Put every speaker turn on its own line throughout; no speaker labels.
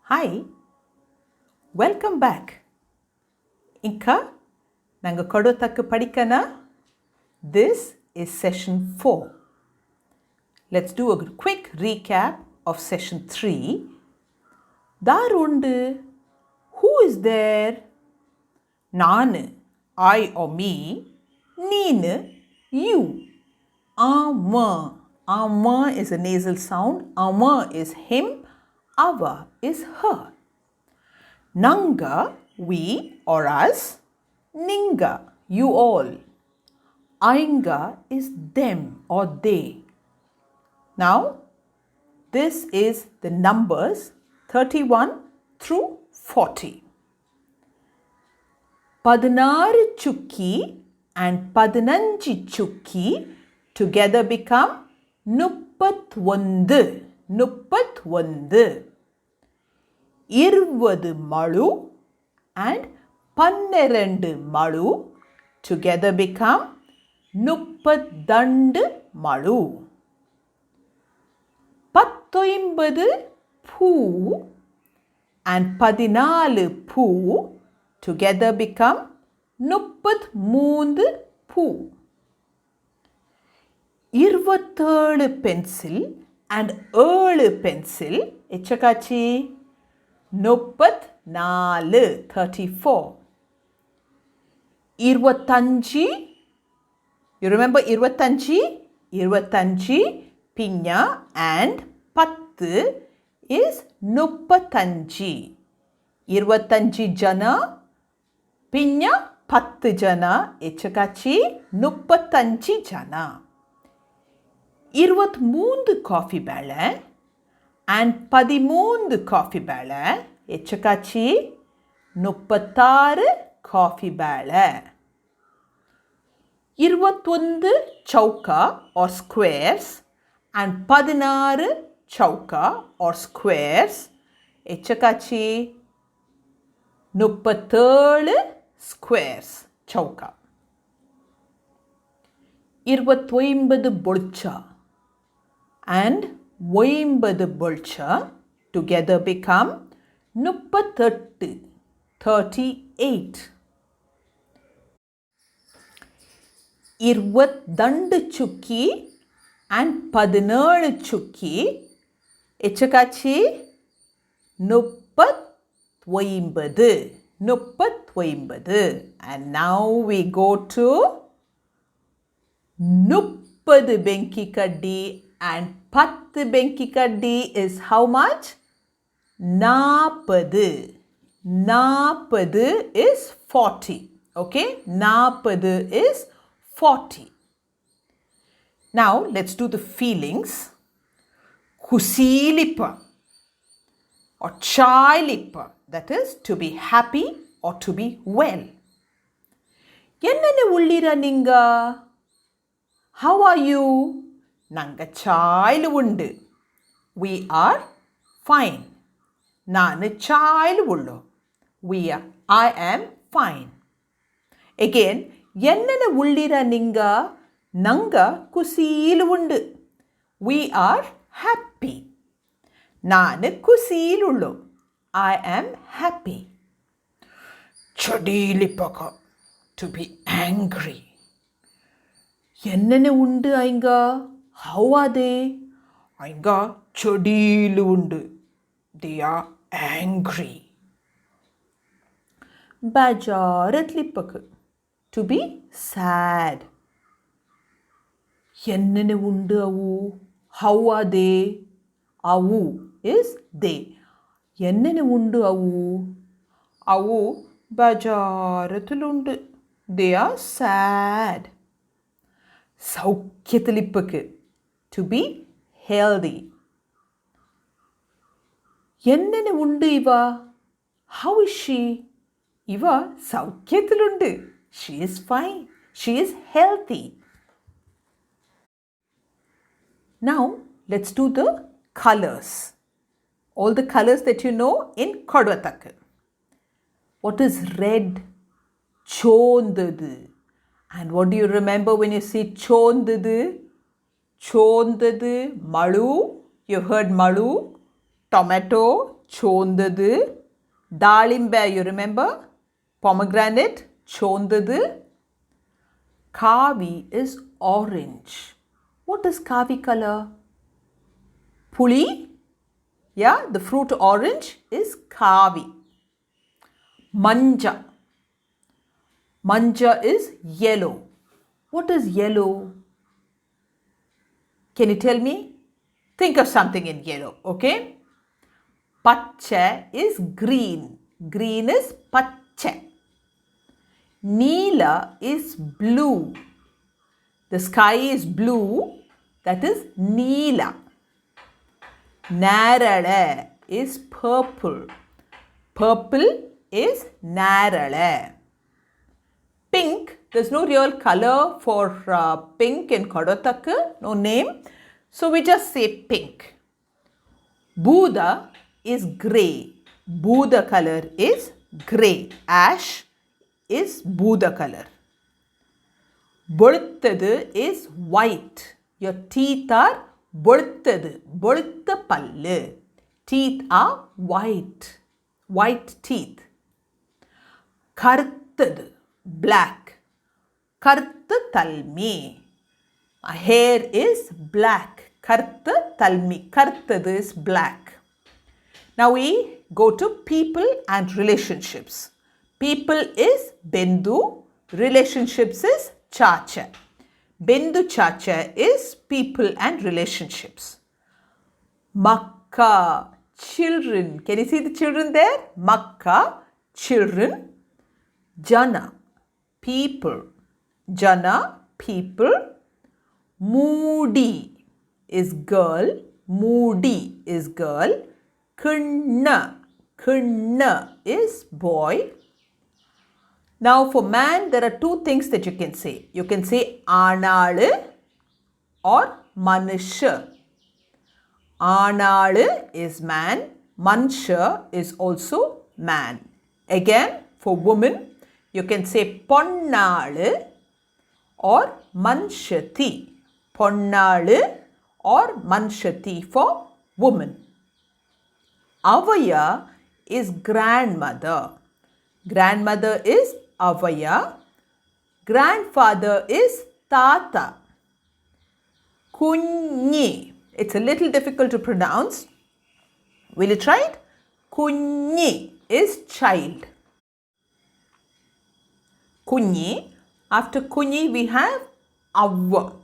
Hi, welcome back. Inka, nanga kodothaku padikana. This is session 4. Let's do a quick recap of session 3. Darundu, who is there? Nanu, I or me. Neenu, you. Ama. Ama is a nasal sound. Ama is him. Ava is her. Nanga, we or us. Ninga, you all. Ainga is them or they. Now, this is the numbers 31 through 40. Padinaru chukki and Padinanji chukki together become Nuppatwondu. Nuppatwondu. Irvadu malu and Pannerendu malu together become Nuppadandu malu. Pattoimbadu poo and Padinalu poo together become Nuppatmoondu poo. Irvatthelu pencil and Elu pencil echakachi Nuppathnalu 34. Irvathanji, you remember Irvathanji? Irvathanji, Pinya and Pattu is Nuppathanji. Irvathanji jana, Pinya Pattu jana, echakachi Nuppathanji jana. 23 coffee bale and 13 coffee bale, echakachi Nuppattaru coffee bale. 21 chauka or squares and 16 chauka or squares, echakachi Nuppatelu squares chauka. 29 bolcha and 9 bolcha together become Nuppathettu 38. 22 chukki and 17 chukki echakachi Nuppathoimbadu. Nuppathoimbadu. And now we go to Nuppadu benki kaddi and 10 benki kaddi is how much? 40. 40 is 40. Okay? 40 is 40. Now let's do the feelings. Kusilippa or chailippa, that is to be happy or to be well. Ennene ullira ninga? How are you? Nanga chailu undu. We are fine. Nanu chailu ullu. I am fine. Again, ennene ullira ninga? Nanga kusilu undu. We are happy. Nanu kusilu ullu. I am happy. Chadilipaka, to be angry. Ennene undu ainga? How are they? Ainga chadilu undu. They are angry. Bajaratlippakku, to be sad. Ennene undu avu? How are they? Avu is they. Ennene undu avu? Avu bajarathlundu. They are sad. Saukyatilippakku, to be healthy. Ennene undu iva? How is she? Iva saukyathlundu. She is fine. She is healthy. Now let's do the colors. All the colors that you know in Kodvathaku. What is red? Chondadu. And what do you remember when you see chondadu? Chondadu, malu. You heard malu. Tomato, chondadu. Dalimbe, you remember? Pomegranate, chondadu. Kavi is orange. What is kavi color? Puli. Yeah, the fruit orange is kavi. Manja. Manja is yellow. What is yellow? Can you tell me? Think of something in yellow, okay? Pacha is green. Green is pacha. Neela is blue. The sky is blue. That is Neela. Narala is purple. Purple is Narala. Pink, there's no real color for pink in Kodotaka, no name. So we just say pink. Buddha is grey. Buddha color is grey. Ash is Buddha color. Boluttadu is white. Your teeth are boluttadu. Bolutta pallu. Teeth are white. White teeth. Karuttadu, black. Karutha talmi. My hair is black. Karutha talmi. Karuttadu is black. Now we go to people and relationships. People is Bendu. Relationships is Chacha. Bendu Chacha is people and relationships. Makka, children. Can you see the children there? Makka, children. Jana, people. Jana, people. Moody is girl. Moody is girl. Kunna, kunna is boy. Now for man, there are two things that you can say. You can say Analu or Manusha. Analu is man. Mansha is also man. Again, for woman, you can say Ponnalu or Manshati. Ponnalu or Manshati for woman. Avaya is grandmother. Grandmother is Avaya. Grandfather is Tata. Kunyi. It's a little difficult to pronounce. Will you try it? Kunyi is child. Kunyi. After Kunyi we have Avva.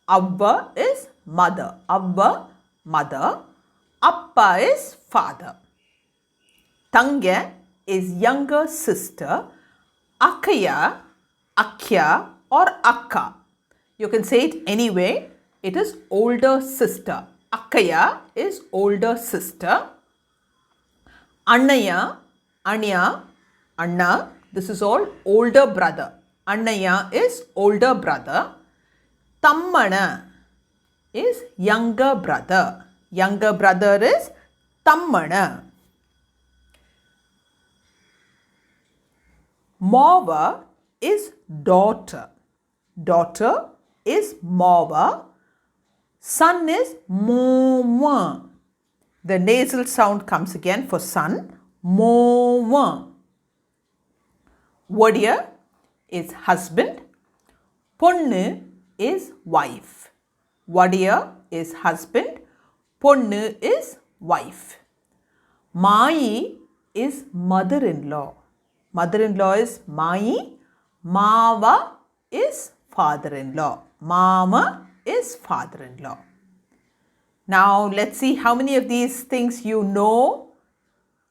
Avva is mother. Avva, mother. Appa is father. Tanga is younger sister. Akaya, Akya or Akka. You can say it anyway. It is older sister. Akaya is older sister. Annaya, Anya, Anna. This is all older brother. Annaya is older brother. Tammana is younger brother. Younger brother is Tammana. Mava is daughter. Daughter is Mava. Son is Mova. The nasal sound comes again for son. Mova. Vodiya is husband. Ponnu is wife. Vodiya is husband. Ponnu is wife. Mai is mother-in-law. Mother-in-law is Mai. Mava is father-in-law. Mama is father-in-law. Now let's see how many of these things you know.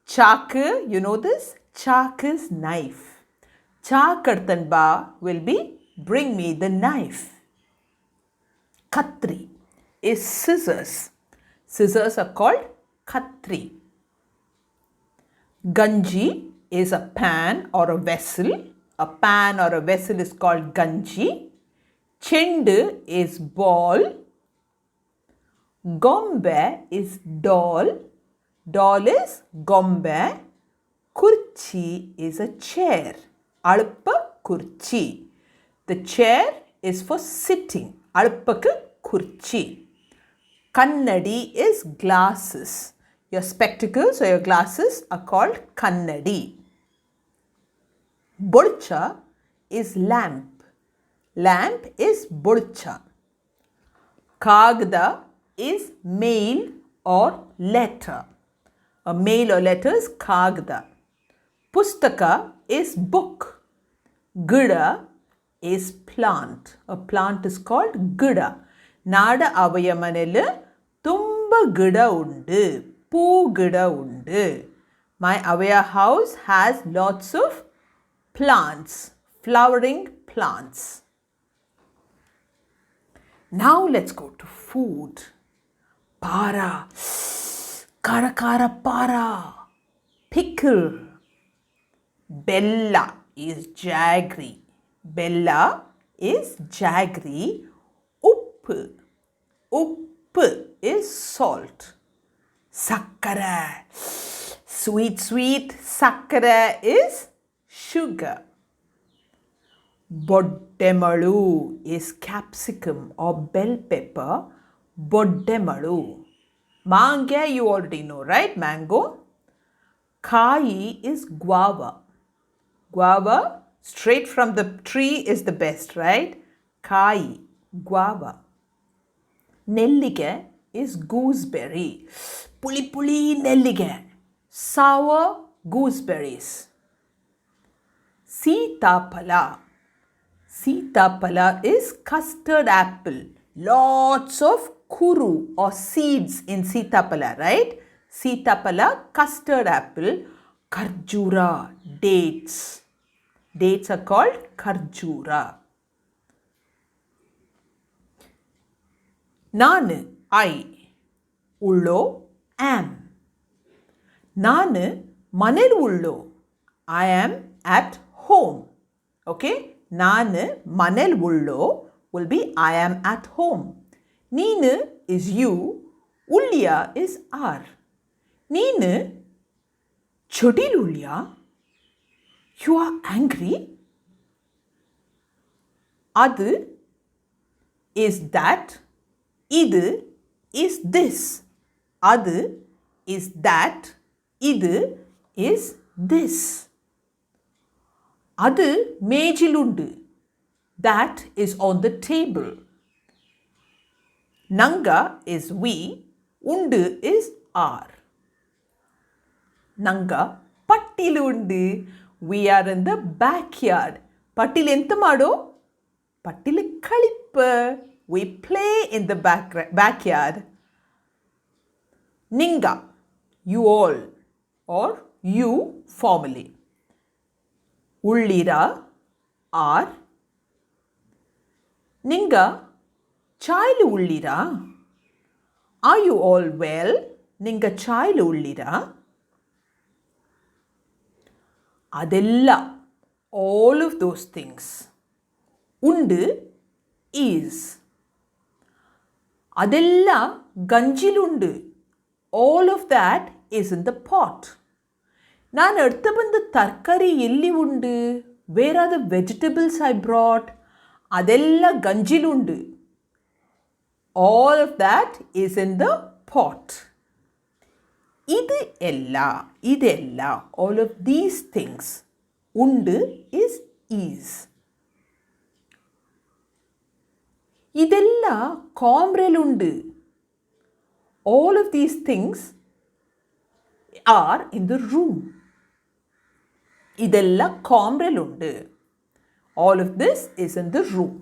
Chaku, you know this? Chak is knife. Chakartanba will be bring me the knife. Katri is scissors. Scissors are called Katri. Ganji is a pan or a vessel. A pan or a vessel is called Ganji. Chendu is ball. Gombe is doll. Doll is Gombe. Kurchi is a chair. Alpa kurchi. The chair is for sitting. Alpakku kurchi. Kannadi is glasses. Your spectacles or your glasses are called kannadi. Burcha is lamp. Lamp is burcha. Kagda is mail or letter. A mail or letter is kagda. Pustaka is book. Gida is plant. A plant is called gida. Nada avayamanelu tumba gida undu. Poo gida undu. My Avaya house has lots of plants, flowering plants. Now let's go to food. Para. Kara kara para. Pickle. Bella is jaggery. Bella is jaggery. Uppu. Uppu is salt. Sakkara. Sweet, sweet. Sakkara is sugar. Boddemalu is capsicum or bell pepper. Boddemalu. Manga you already know, right? Mango. Kai is guava. Guava, straight from the tree is the best, right? Kai, guava. Nellige is gooseberry. Puli puli nellige. Sour gooseberries. Sitapala. Sitapala is custard apple. Lots of kuru or seeds in sitapala, right? Sitapala, custard apple. Kharjura, dates. Dates are called kharjura. Nanu, I. Ullo, am. Nanu, manel ullo. I am at home. Okay? Nanu, manel ullo will be I am at home. Neenu is you. Ulliya is are. Neenu chodilulya. You are angry. Adu is that. Idu is this. Adu is that. Idu is this. Adu mejilundu. That is on the table. Nanga is we. Undu is are. Nanga pattilundu. We are in the backyard. Pattil enta mado? Pattil kalippa. We play in the backyard. Ninga, you all or you formally. Ullira, are. Ninga, child ullira. Are you all well? Ninga child ullira. Adella, all of those things. Undu is. Adella ganjilundu. All of that is in the pot. Naan edutha banda tarkari elli undu. Where are the vegetables I brought? Adella ganjilundu. All of that is in the pot. Idella, all of these things. Undu is. Idella komrelundu. All of these things are in the room. Idella komrelundu. All of this is in the room.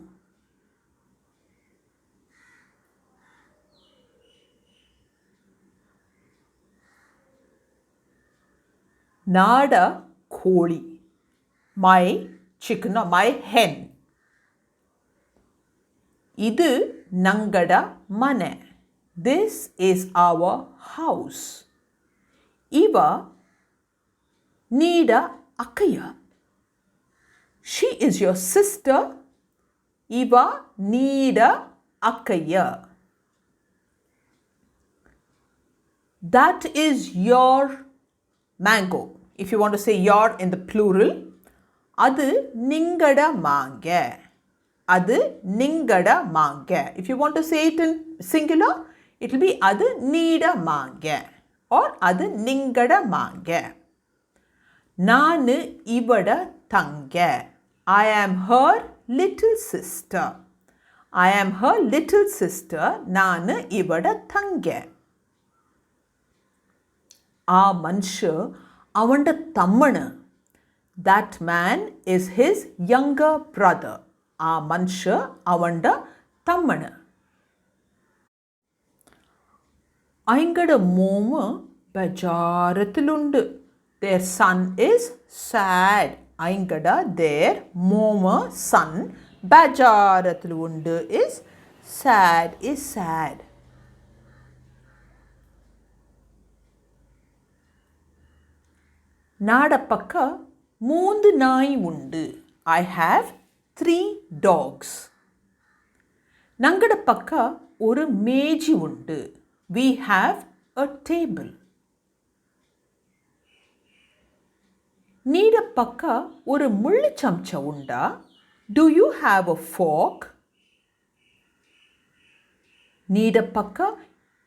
Nada koli. My chicken or my hen. Idu nangada mane. This is our house. Iva Nida Akaya. She is your sister. Iva Nida Akaya. That is your mango. If you want to say your in the plural, adu ningada mange. Adu ningada mange. If you want to say it in singular, it will be adu needa mange. or அது நிங்கட மாங்க. நானு இவட தங்க. I am her little sister. I am her little sister. நானு இவட தங்க. ಆ ಮನುಷ್ಯ ಅವನ ತಮ್ಮನ. That man is his younger brother. ಆ ಮನುಷ್ಯ ಅವನ ತಮ್ಮನ. അയങ്കട മോമ ബജാരത്തിലുണ്ട്. Their son is sad. അയങ്കട their മോമ son ബജാരത്തിലുണ്ട് is sad, is sad. ನಾಡ ಪಕ್ಕ 3 ನಾಯಿ ಉಂಡು. I have 3 dogs. ನಂಗಡ ಪಕ್ಕ ஒரு மேஜி உண்டு. We have a table. நீட பக்க ஒரு முள்ளு சம்சா உண்டா? Do you have a fork? நீட பக்க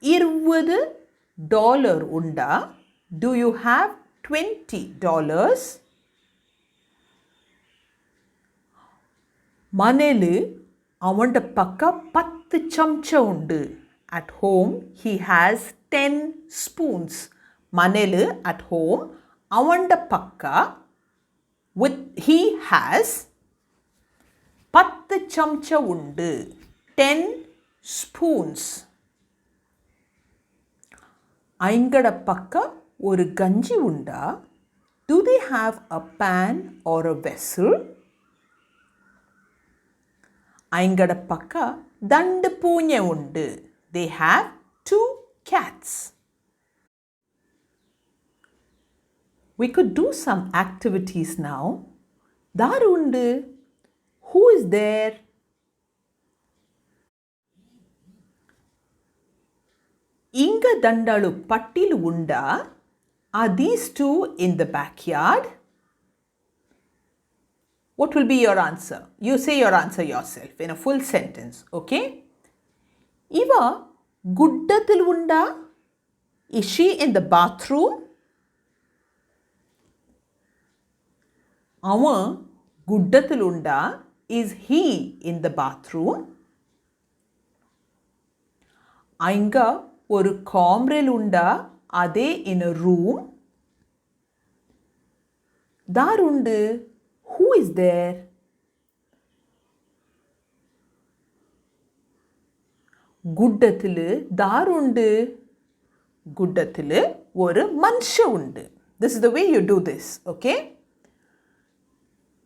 $20 உண்டா? Do you have $20? ಮನೇಲಿ ಅವನ ಪಕ್ಕ 10 ಚಮಚ ಉಂಡು. At home he has 10 spoons. ಮನೇಲಿ at home ಅವನ ಪಕ್ಕ he has 10 ಚಮಚ ಉಂಡು. 10 spoons. ಅಯಂಗಡ ಪಕ್ಕ ஒரு கஞ்சி உண்டா? Do they have a pan or a vessel? அயங்கட பக்க தண்டு பூஞ்சை உண்டு. They have 2 cats. We could do some activities now. தாரு உண்டு. Who is there? ఇంగ దండాలు పట్టీలు ఉండా? Are these 2 in the backyard? What will be your answer? You say your answer yourself in a full sentence, okay? ఇవ గుడ్డతులు ఉండా? Is she in the bathroom? అవ గుడ్డతులు ఉండా? Is he in the bathroom? అయింగ ஒரு காம்ரெல் உண்டா? அதே in a room? தாருண்டு. Who is there? குட்டத்திலு தாருண்டு. குட்டத்திலு ஒரு மனுஷ உண்டு. This is the way you do this, okay?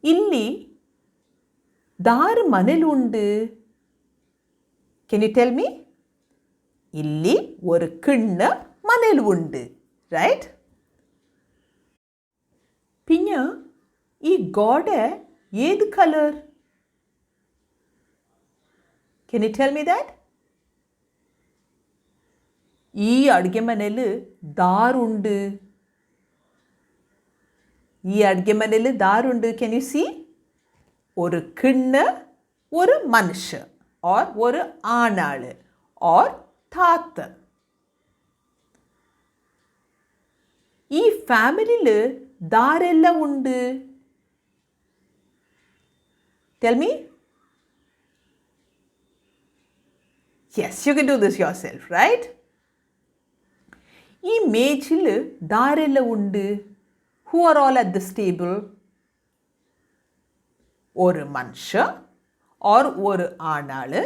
ಇಲ್ಲಿ ದಾರು ಮನೇಲಿ ಉಂಡು. Can you tell me? ಇಲ್ಲಿ ஒரு கிண்ண மணல் உண்டு. Right? பின்ன ಈ ಗೋಡೆ ಏದು colour? Can you tell me that? ಈ ಅಡುಗೆ ಮನೆಯಲ್ಲಿ ದಾರುಂಡು. ಈ ಅಡುಗೆ ಮನೆಯಲ್ಲಿ ದಾರುಂಡು. Can you see? ஒரு கிண்ண ஒரு மனுஷ or ஒரு ஆணாளு or தாத்த. ಈ ಫ್ಯಾಮಿಲಿಲಿ ದಾರೆಲ್ಲ ಉಂಡು. Tell me. Yes, you can do this yourself, right? ಈ ಮೇಜಿಲು ದಾರೆಲ್ಲ ಉಂಡು. Who are all at this table? ஒரு மனுஷ or ஒரு ஆணாளு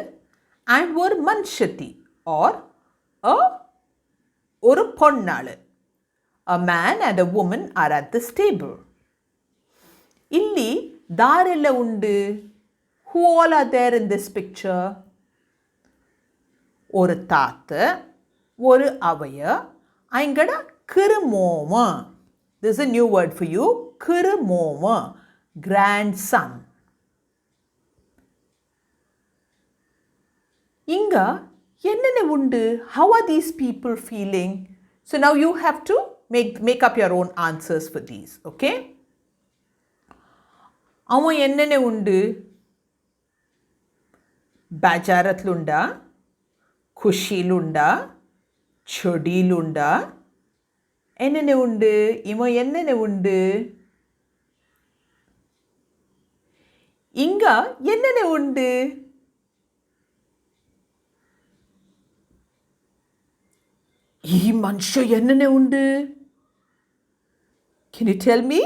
and ஒரு மனுஷத்தி or ஒரு பொன்னாளு. A man and a woman are at this table. ಇಲ್ಲಿ ದಾರೆಲ್ಲ ಉಂಡು. Who all are there in this picture? ஒரு தாத்த, ஒரு அவைய, அங்கட கிருமோம. This is a new word for you. கிருமோம, grandson. இங்க என்னென்ன உண்டு? How are these people feeling? So now you have to make up your own answers for these, okay? அவன் என்னென்ன உண்டு? బజారత్లుండా, ఖుషీలుండా, చెడీలుండా, என்னென்ன உண்டு இவன் என்னென்ன உண்டு இங்க என்னென்ன உண்டு ಈ ಮನುಷ್ಯ என்னென்ன உண்டு Can you tell me?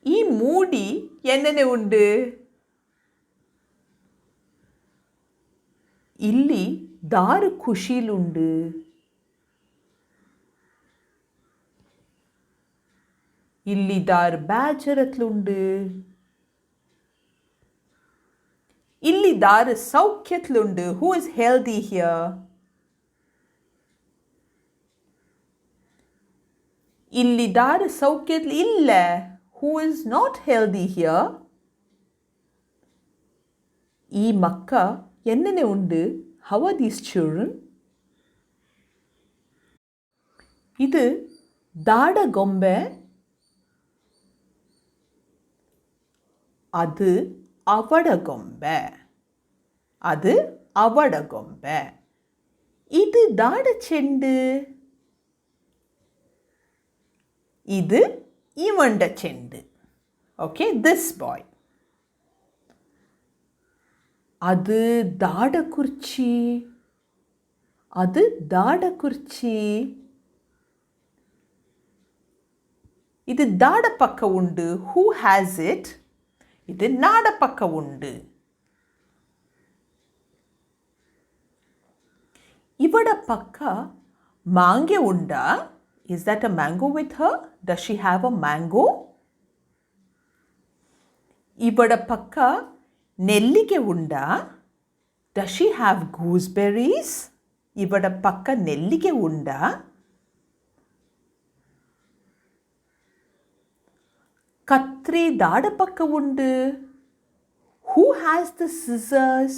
ಈ ಮೂಡಿ என்னென்ன உண்டு ಇಲ್ಲಿ ದಾರು ಖುಷಿಲುಂಡು ಇಲ್ಲಿ ದಾರು ಬೇಜಾರತ್ಲುಂಡು ಇಲ್ಲಿ ದಾರು ಸೌಖ್ಯತ್ಲುಂಡು Who is healthy here? ಇಲ್ಲಿ ದಾರು ಸೌಖ್ಯತ್ಲು ಇಲ್ಲ Who is not healthy here? ಈ ಮಕ್ಕ என்னென்ன உண்டு How are these children? இது ದಾಡ ಗೊಂಬೆ அது அவட ಗೊಂಬೆ அது அவட ಗೊಂಬೆ இது ದಾಡ ಚೆಂಡು இது இவண்ட ಚೆಂಡು Okay, this boy. அது ದಾಡ ಕುರ್ಚಿ ಅದು ದಾಡ ಕುರ್ಚಿ இது ದಾಡ ಪಕ್ಕ ಉಂಡು Who has it? இது ನಾಡ ಪಕ್ಕ ಉಂಡು ಇವಡ ಪಕ್ಕ ಮಾಂಗೆ ಉಂಡಾ Is that a mango with her? Does she have a mango? ಇವಡ ಪಕ್ಕ ನೆಲ್ಲಿಗೆ ಉಂಡಾ Does she have gooseberries? ಇವಡ ಪಕ್ಕ ನೆಲ್ಲಿಗೆ ಉಂಡಾ ಕತ್ರಿ ದಾಡ ಪಕ್ಕ ಉಂಡು Who has the scissors?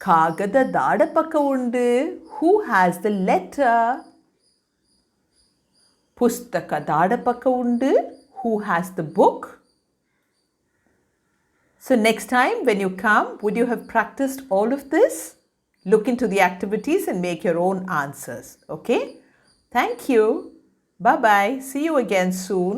ಕಾಗದ ದಾಡ ಪಕ್ಕ ಉಂಡು Who has the letter? ಪುಸ್ತಕ ದಾಡ ಪಕ್ಕ ಉಂಡು Who has the book? So next time when you come, would you have practiced all of this? Look into the activities and make your own answers. Okay? Thank you. Bye-bye. See you again soon.